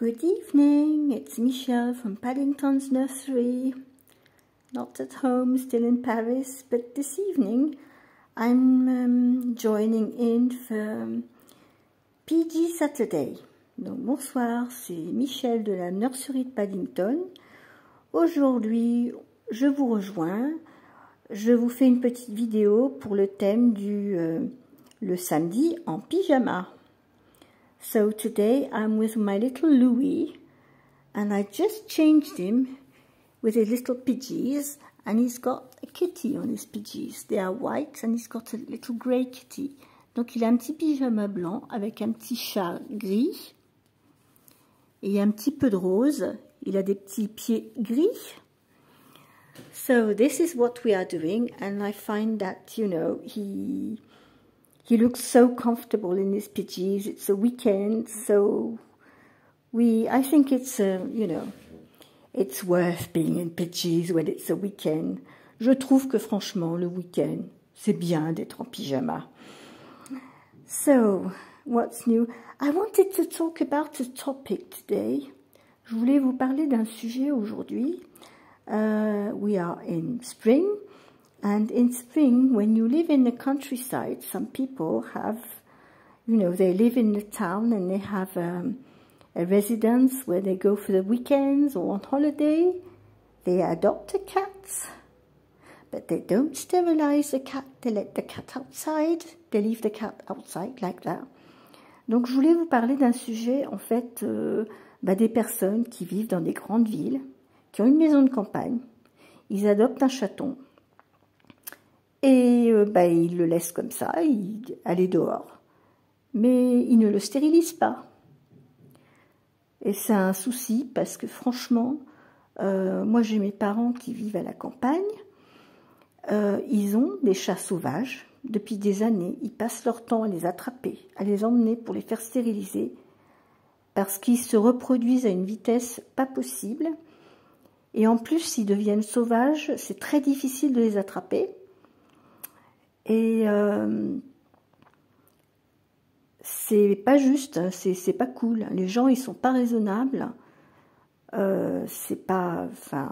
Good evening, it's Michelle from Paddington's Nursery. Not at home, still in Paris, but this evening I'm joining in for PG Saturday. Donc bonsoir, c'est Michelle de la Nurserie de Paddington. Aujourd'hui, je vous rejoins. Je vous fais une petite vidéo pour le thème du le samedi en pyjama. So today I'm with my little Louis and I just changed him with his little pidgeys and he's got a kitty on his pidgeys. They are white and he's got a little grey kitty. Donc il a un petit pyjama blanc avec un petit chat gris et un petit peu de rose. Il a des petits pieds gris. So this is what we are doing and I find that, you know, he looks so comfortable in his pidgeys. It's a weekend, so I think it's, you know, it's worth being in pidgeys when it's a weekend. Je trouve que franchement, le week-end, c'est bien d'être en pyjama. So, what's new? I wanted to talk about a topic today. Je voulais vous parler d'un sujet aujourd'hui. We are in spring. And in spring, when you live in the countryside, some people have, you know, they live in the town and they have a residence where they go for the weekends or on holiday. They adopt a cat, but they don't sterilize the cat. They let the cat outside. They leave the cat outside like that. Donc, je voulais vous parler d'un sujet, en fait, des personnes qui vivent dans des grandes villes, qui ont une maison de campagne. Ils adoptent un chaton. Et ils le laissent comme ça, aller dehors. Mais ils ne le stérilisent pas. Et c'est un souci parce que franchement, moi j'ai mes parents qui vivent à la campagne. Ils ont des chats sauvages depuis des années. Ils passent leur temps à les attraper, à les emmener pour les faire stériliser. Parce qu'ils se reproduisent à une vitesse pas possible. Et en plus, s'ils deviennent sauvages, c'est très difficile de les attraper. Et c'est pas juste, c'est pas cool. Les gens, ils sont pas raisonnables. C'est pas, enfin,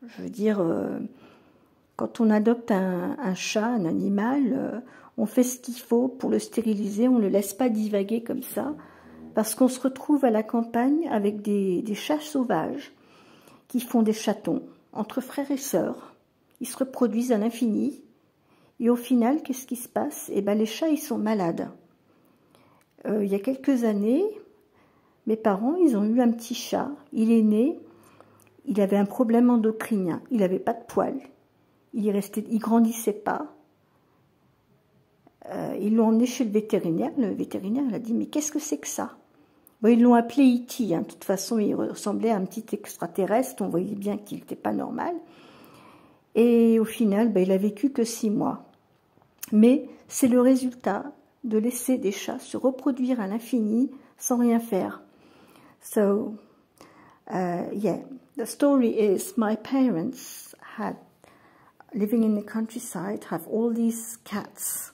je veux dire, quand on adopte un chat, un animal, on fait ce qu'il faut pour le stériliser. On le laisse pas divaguer comme ça, parce qu'on se retrouve à la campagne avec des chats sauvages qui font des chatons entre frères et sœurs. Ils se reproduisent à l'infini. Et au final, qu'est-ce qui se passe? Eh bien, les chats, ils sont malades. Il y a quelques années, mes parents, ils ont eu un petit chat. Il est né, il avait un problème endocrinien. Il n'avait pas de poils. Il grandissait pas. Ils l'ont emmené chez le vétérinaire. Le vétérinaire, il a dit, mais qu'est-ce que c'est que ça? Bon, ils l'ont appelé E.T. Hein. De toute façon, il ressemblait à un petit extraterrestre. On voyait bien qu'il n'était pas normal. Et au final, il a vécu que 6 mois. Mais c'est le résultat de laisser des chats se reproduire à l'infini sans rien faire. So, yeah, the story is my parents living in the countryside, have all these cats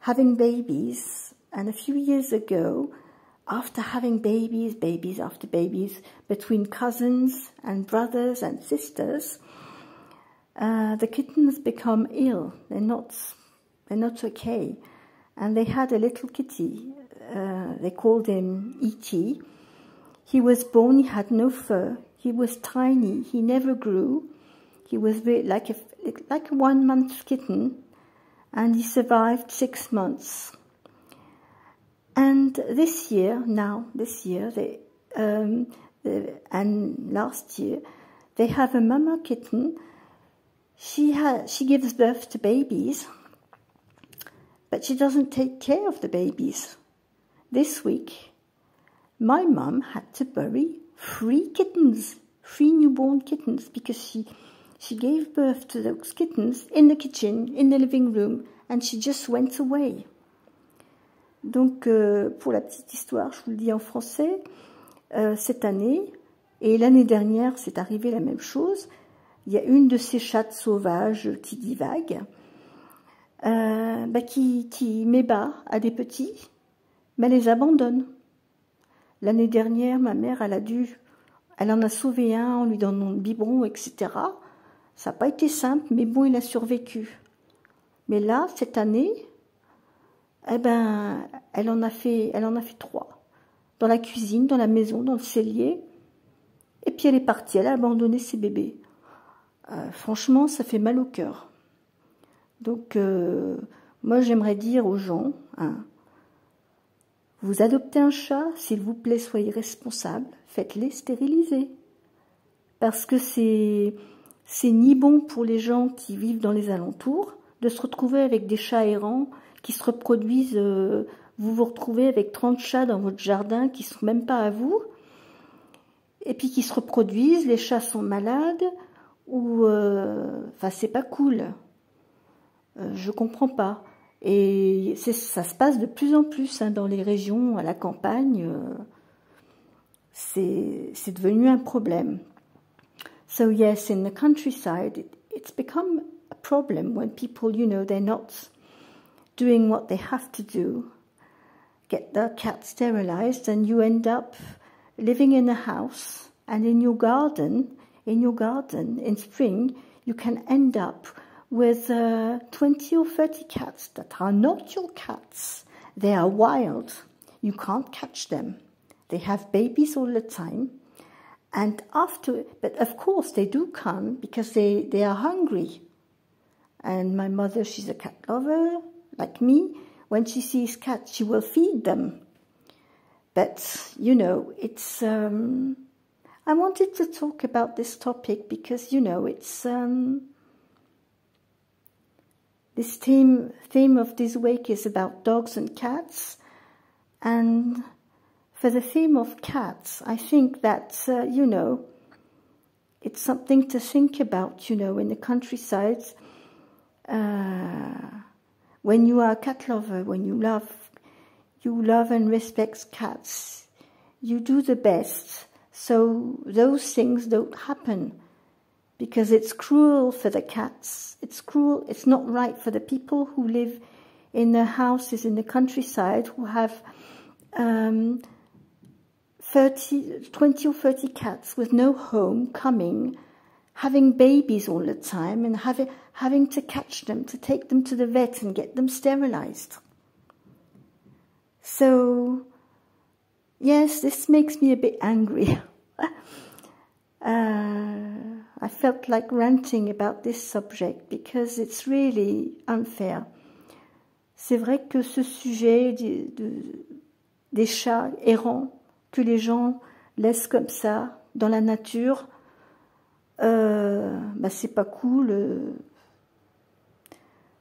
having babies. And a few years ago, after having babies after babies, between cousins and brothers and sisters, the kittens become ill. They're not okay. And they had a little kitty. They called him E.T. He was born, he had no fur. He was tiny. He never grew. He was like a 1-month kitten. And he survived 6 months. And this year, and last year, they have a mama kitten. She gives birth to babies, but she doesn't take care of the babies. This week, my mum had to bury 3 kittens, 3 newborn kittens, because she gave birth to those kittens in the kitchen, in the living room, and she just went away. Donc, pour la petite histoire, je vous le dis en français, cette année, et l'année dernière, c'est arrivé la même chose. Il y a une de ces chattes sauvages qui divague, qui met bas à des petits, mais les abandonne. L'année dernière, ma mère, elle en a sauvé un en lui donnant le biberon, etc. Ça n'a pas été simple, mais bon, il a survécu. Mais là, cette année, eh ben, elle en a fait 3. Dans la cuisine, dans la maison, dans le cellier. Et puis elle est partie, elle a abandonné ses bébés. Franchement, ça fait mal au cœur. Donc, moi, j'aimerais dire aux gens, hein, vous adoptez un chat, s'il vous plaît, soyez responsable, faites-les stériliser. Parce que c'est ni bon pour les gens qui vivent dans les alentours de se retrouver avec des chats errants qui se reproduisent. Vous vous retrouvez avec 30 chats dans votre jardin qui ne sont même pas à vous, et puis qui se reproduisent, les chats sont malades, ou... Enfin, c'est pas cool. Je comprends pas. Et ça se passe de plus en plus hein, dans les régions, à la campagne. C'est devenu un problème. So yes, in the countryside, it's become a problem when people, you know, they're not doing what they have to do, get their cat sterilized, and you end up living in a house, and in your garden in spring, you can end up with 20 or 30 cats that are not your cats. They are wild. You can't catch them. They have babies all the time. And but of course they do come because they are hungry. And my mother, she's a cat lover, like me. When she sees cats, she will feed them. But, you know, it's... I wanted to talk about this topic because, you know, it's... this theme of this week is about dogs and cats. And for the theme of cats, I think that, you know, it's something to think about, you know, in the countryside. When you are a cat lover, when you love and respect cats, you do the best so those things don't happen, because it's cruel for the cats, it's cruel, it's not right for the people who live in their houses in the countryside, who have 20 or 30 cats with no home coming, having babies all the time, and having to catch them, to take them to the vet and get them sterilized. So, yes, this makes me a bit angry. I felt like ranting about this subject because it's really unfair. C'est vrai que ce sujet des chats errants que les gens laissent comme ça dans la nature, bah c'est pas cool.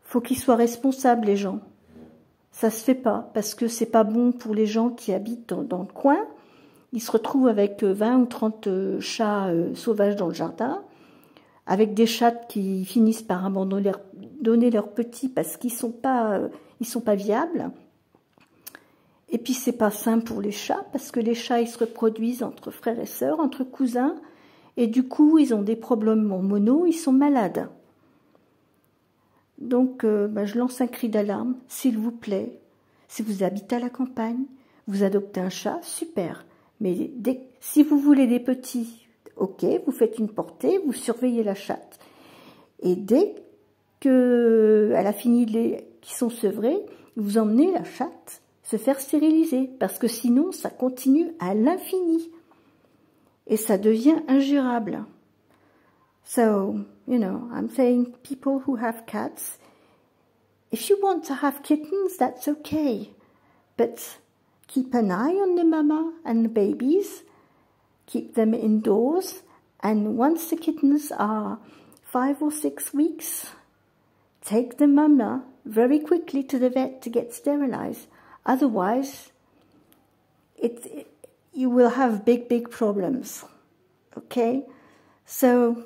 Faut qu'ils soient responsables, les gens. Ça se fait pas, parce que c'est pas bon pour les gens qui habitent dans le coin. Ils se retrouvent avec 20 ou 30 chats sauvages dans le jardin, avec des chats qui finissent par abandonner leurs petits parce qu'ils sont pas viables. Et puis c'est pas sain pour les chats, parce que les chats ils se reproduisent entre frères et sœurs, entre cousins, et du coup ils ont des problèmes hormonaux, ils sont malades. Donc, je lance un cri d'alarme, s'il vous plaît, si vous habitez à la campagne, vous adoptez un chat, super. Mais si vous voulez des petits, ok, vous faites une portée, vous surveillez la chatte. Et dès qu'elle a fini qui sont sevrés, vous emmenez la chatte se faire stériliser, parce que sinon, ça continue à l'infini. Et ça devient ingérable. So, you know, I'm saying people who have cats, if you want to have kittens, that's okay. But keep an eye on the mama and the babies. Keep them indoors. And once the kittens are 5 or 6 weeks, take the mama very quickly to the vet to get sterilized. Otherwise, you will have big problems. Okay? So,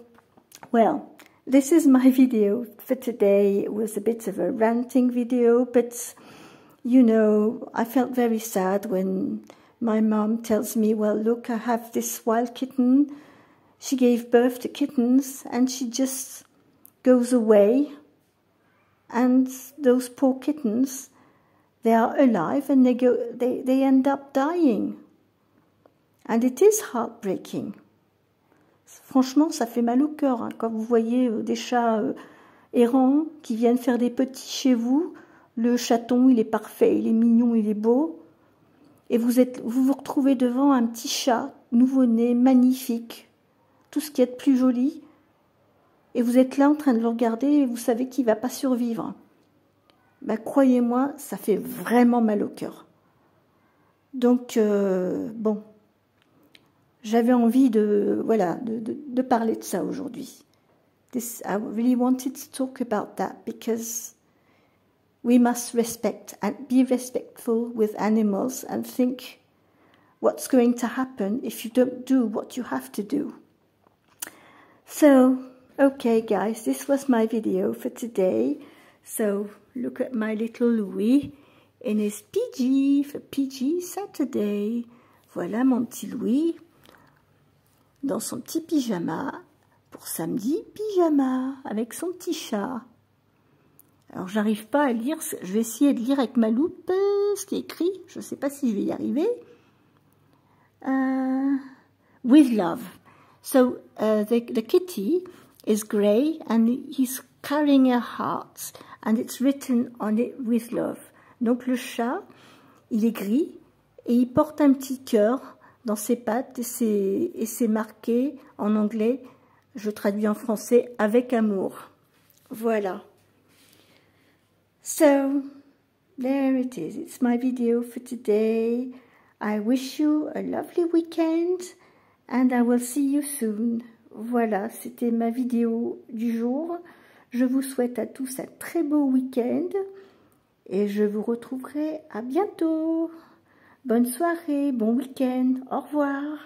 well, this is my video for today. It was a bit of a ranting video, but, you know, I felt very sad when my mom tells me, well, look, I have this wild kitten. She gave birth to kittens, and she just goes away. And those poor kittens, they are alive, and they end up dying. And it is heartbreaking. Franchement, ça fait mal au cœur hein, quand vous voyez des chats errants qui viennent faire des petits chez vous. Le chaton, il est parfait, il est mignon, il est beau. Et vous vous retrouvez devant un petit chat nouveau-né, magnifique, tout ce qui est de plus joli. Et vous êtes là en train de le regarder et vous savez qu'il ne va pas survivre. Ben, croyez-moi, ça fait vraiment mal au cœur. Donc, bon, j'avais envie de parler de ça aujourd'hui. I really wanted to talk about that because we must respect and be respectful with animals and think what's going to happen if you don't do what you have to do. So, okay guys, this was my video for today. So, look at my little Louis in his PG for PG Saturday. Voilà mon petit Louis dans son petit pyjama pour samedi pyjama avec son petit chat. Alors, j'arrive pas à lire, je vais essayer de lire avec ma loupe ce qui est écrit. Je ne sais pas si je vais y arriver. With love. So, the kitty is grey and he's carrying a heart and it's written on it with love. Donc, le chat, il est gris et il porte un petit cœur dans ses pattes et c'est marqué en anglais, je traduis en français, avec amour. Voilà. So, there it is. It's my video for today. I wish you a lovely weekend and I will see you soon. Voilà, c'était ma vidéo du jour. Je vous souhaite à tous un très beau week-end et je vous retrouverai à bientôt. Bonne soirée, bon week-end. Au revoir.